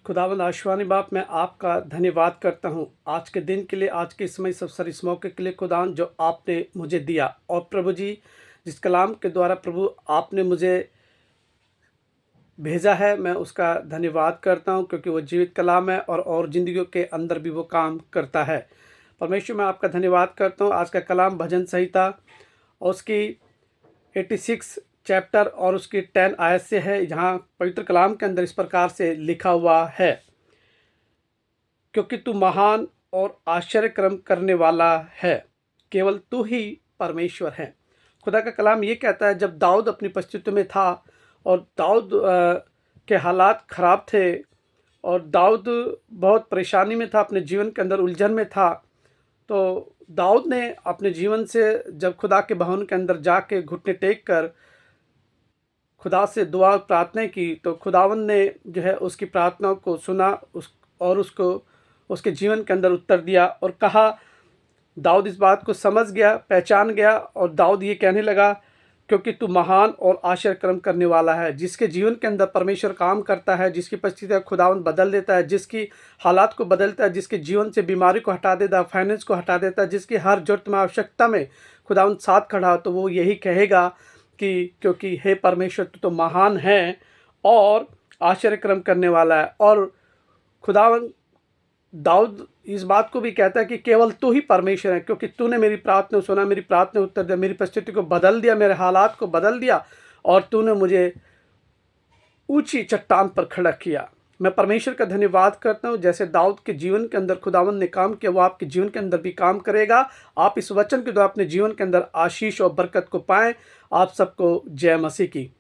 खुदावंद आशुआनी बाप, मैं आपका धन्यवाद करता हूँ आज के दिन के लिए, आज के समय सब इस मौके के लिए खुदावन जो आपने मुझे दिया। और प्रभु जी, जिस कलाम के द्वारा प्रभु आपने मुझे भेजा है, मैं उसका धन्यवाद करता हूँ क्योंकि वो जीवित कलाम है और ज़िंदगियों के अंदर भी वो काम करता है। परमेश्वर, मैं आपका धन्यवाद करता हूँ। आज का कलाम भजन संहिता और उसकी 86 चैप्टर और उसकी 10 आयत से है, जहाँ पवित्र कलाम के अंदर इस प्रकार से लिखा हुआ है, क्योंकि तू महान और आश्चर्य कर्म करने वाला है, केवल तू ही परमेश्वर है। खुदा का कलाम ये कहता है, जब दाऊद अपनी परिस्थिति में था और दाऊद के हालात ख़राब थे और दाऊद बहुत परेशानी में था, अपने जीवन के अंदर उलझन में था, तो दाऊद ने अपने जीवन से जब खुदा के भवन के अंदर जाके घुटने टेक कर खुदा से दुआ प्रार्थना की, तो खुदावन ने जो है उसकी प्रार्थनाओं को सुना और उसको उसके जीवन के अंदर उत्तर दिया और कहा। दाऊद इस बात को समझ गया, पहचान गया और दाऊद ये कहने लगा, क्योंकि तू महान और आश्चर्य कर्म करने वाला है। जिसके जीवन के अंदर परमेश्वर काम करता है, जिसकी परिस्थितियाँ खुदावन बदल देता है, जिसकी हालात को बदलता है, जिसके जीवन से बीमारी को हटा देता है, फाइनेंस को हटा देता है, जिसकी हर जरूरत में आवश्यकता में खुदावन साथ खड़ा हो, तो वो यही कहेगा कि क्योंकि हे परमेश्वर, तू तो महान है और आश्चर्य कर्म करने वाला है। और खुदावन दाऊद इस बात को भी कहता है कि केवल तू ही परमेश्वर है, क्योंकि तूने मेरी प्रार्थना सुना, मेरी प्रार्थना उत्तर दिया, मेरी परिस्थिति को बदल दिया, मेरे हालात को बदल दिया और तूने मुझे ऊंची चट्टान पर खड़ा किया। मैं परमेश्वर का धन्यवाद करता हूँ। जैसे दाऊद के जीवन के अंदर खुदावंद ने काम किया, वो आपके जीवन के अंदर भी काम करेगा। आप इस वचन के द्वारा अपने जीवन के अंदर आशीष और बरकत को पाएं। आप सबको जय मसीह की।